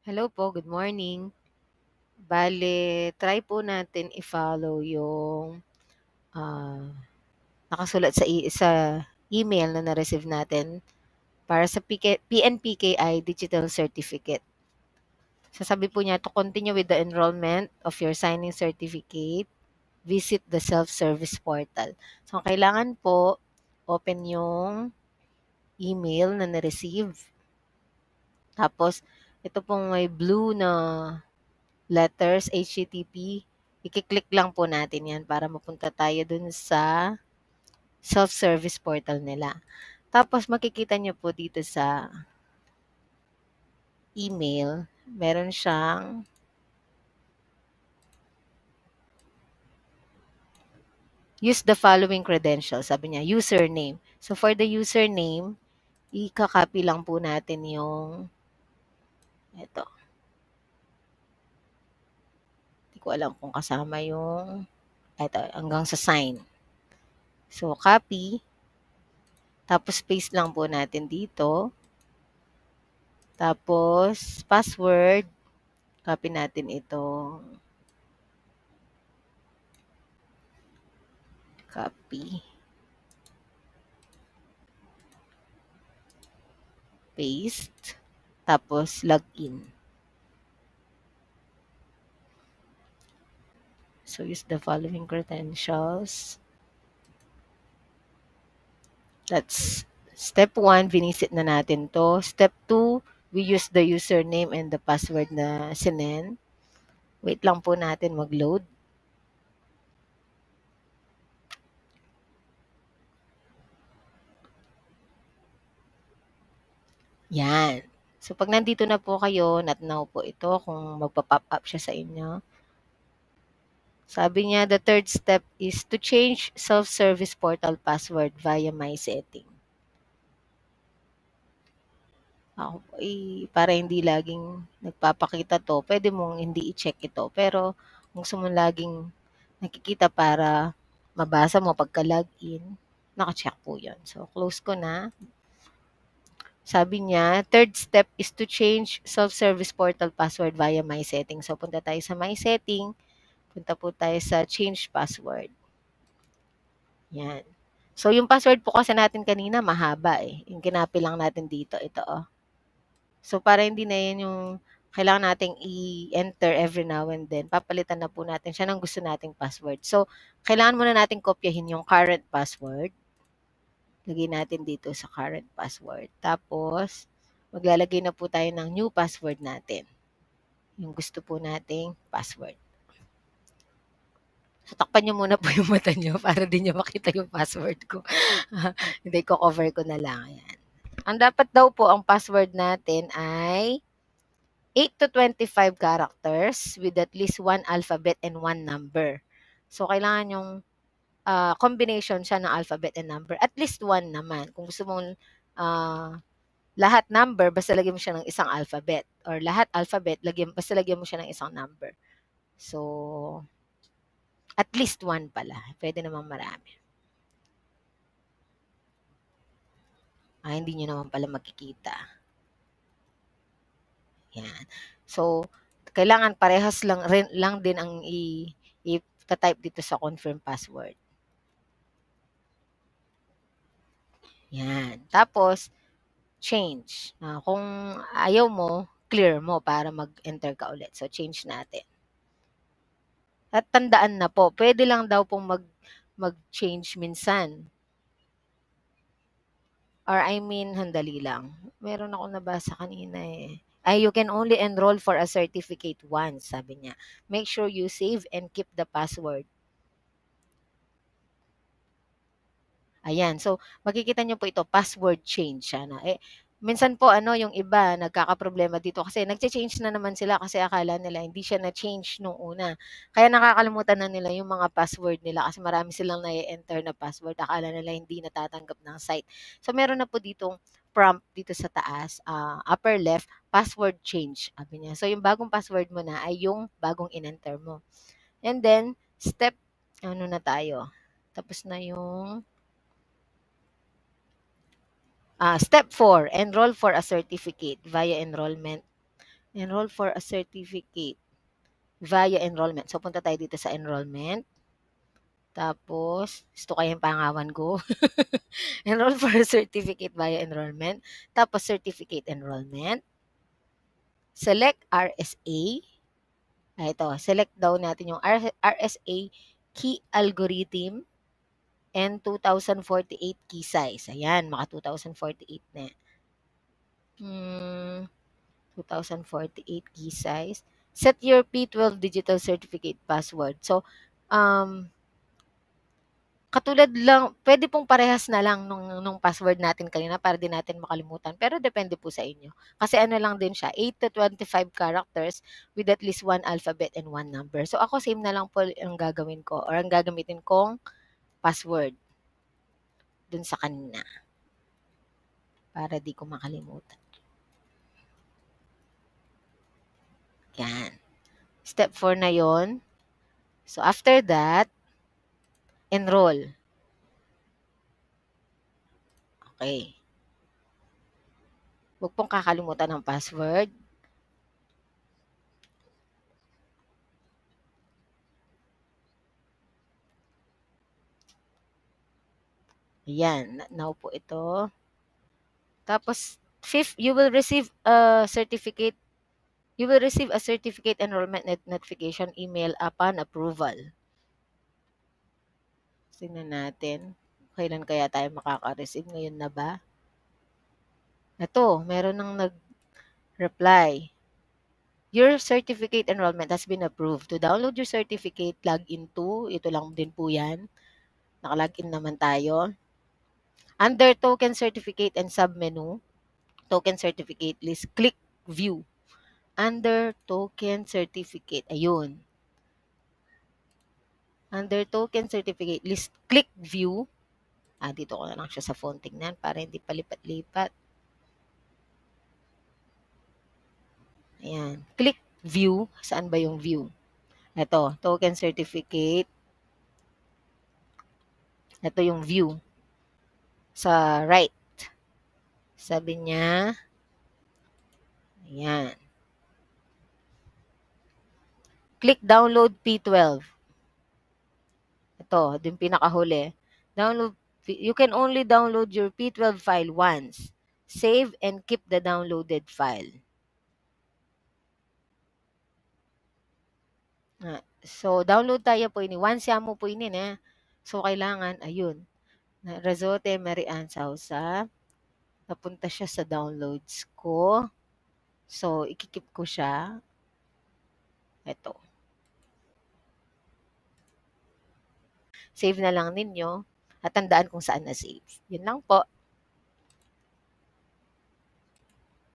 Hello po, good morning. Bale, try po natin i-follow yung, ah, nakasulat sa email na na-receive natin para sa PNPKI Digital Certificate. Sasabi po niya, to continue with the enrollment of your signing certificate, visit the self-service portal. So, ang kailangan po, open yung email na na-receive. Tapos, ito pong may blue na letters, HTTP, i-click lang po natin yan para mapunta tayo dun sa self-service portal nila. Tapos makikita nyo po dito sa email, meron siyang use the following credentials. Sabi niya, username. So for the username, i-copy lang po natin yung ito. Hindi ko alam kung kasama yung ito, hanggang sa sign. So copy. Tapos paste lang po natin dito. Tapos password. Copy natin ito. Copy. Paste. Tapos login. So use the following credentials. That's step 1, vinisit na natin to. Step 2, we use the username and the password na sinend. Wait lang po natin mag-load. Yan. So pag nandito na po kayo, not now po ito kung magpa-pop up siya sa inyo. Sabi niya, the third step is to change self-service portal password via My Setting. Ako, para hindi laging nagpapakita to, pwede mong hindi i-check ito. Pero kung gusto mong laging nakikita para mabasa mo pagka-login, naka-check po yun. So, close ko na. Sabi niya, third step is to change self-service portal password via My Setting. So, punta tayo sa My Setting. Punta po tayo sa change password. Yan. So, yung password po kasi natin kanina, mahaba eh. Yung kinapi lang natin dito, ito oh. So, para hindi na yan yung kailangan nating i-enter every now and then, papalitan na po natin siya ng gusto nating password. So, kailangan muna natin kopyahin yung current password. Lagay natin dito sa current password. Tapos, maglalagay na po tayo ng new password natin. Yung gusto po nating password. So, takpan nyo muna po yung mata nyo para di nyo makita yung password ko. Hindi ko cover ko na lang. Ayan. Ang dapat daw po ang password natin ay 8 to 25 characters with at least 1 alphabet and 1 number. So, kailangan yung combination siya ng alphabet and number. At least 1 naman. Kung gusto mong lahat number, basta lagyan mo siya ng isang alphabet. Or lahat alphabet, basta lagyan mo siya ng isang number. So, at least 1 pala. Pwede namang marami. Hindi nyo naman pala makikita. Yan. So, kailangan parehas lang din ang i-type dito sa confirm password. Yan. Tapos, change. Kung ayaw mo, clear mo para mag-enter ka ulit. So, change natin. At tandaan na po, pwede lang daw pong mag-change minsan. Or I mean, handali lang. Meron ako nabasa kanina eh. You can only enroll for a certificate once, sabi niya. Make sure you save and keep the password. Ayan. So, makikita nyo po ito, password change. Minsan po, yung iba, nagkakaproblema dito kasi nagche-change na naman sila kasi akala nila hindi siya na-change nung una. Kaya nakakalimutan na nila yung mga password nila kasi marami silang na-enter na password. Akala nila hindi natatanggap ng site. So, meron na po ditong prompt dito sa taas, upper left, password change. Sabi niya. So, yung bagong password mo na ay yung bagong in-enter mo. And then, step, na tayo? Tapos na yung step 4, enroll for a certificate via enrollment Enroll for a certificate via enrollment. So, punta tayo dito sa enrollment. Tapos, gusto kayang pangawan ko. Enroll for a certificate via enrollment. Tapos, certificate enrollment. Select RSA. Ito, select daw natin yung RSA key algorithm and 2048 key size. Ayan, maka 2048 na. 2048 key size. Set your P12 digital certificate password. So, katulad lang, pwede pong parehas na lang nung password natin kanina para di natin makalimutan. Pero depende po sa inyo. Kasi ano lang din siya, 8 to 25 characters with at least 1 alphabet and 1 number. So ako same na lang po ang gagawin ko or ang gagamitin kong password dun sa kanina para di ko makalimutan. Yan. Step 4 na yon. So after that, enroll. Okay. Huwag pong kakalimutan ng password. Ayan. Now po ito. Tapos, fifth, you will receive a certificate. You will receive a certificate enrollment notification email upon approval. Tingnan natin. Kailan kaya tayo makaka-receive? Ngayon na ba? Ito, meron nang nag-reply. Your certificate enrollment has been approved. To download your certificate, log into. Ito lang din po yan. Naka-login naman tayo. Under token certificate and submenu, token certificate list, click view. Under token certificate, ayun. Under token certificate list, click view. Dito ko na lang siya sa phone tingnan para hindi palipat-lipat. Ayan. Click view. Saan ba yung view? Ito, token certificate. Ito yung view. Sa right. Sabi niya, ayan. Click download P12. Ito, yung pinakahuli. You can only download your P12 file once. Save and keep the downloaded file. So, download tayo po ini. Once siya mo po ini na. So, kailangan, ayun. Rezote Marian Sausa. Napunta siya sa downloads ko. So, ikikip ko siya. Ito. Save na lang ninyo. At tandaan kung saan na-save. Yun lang po.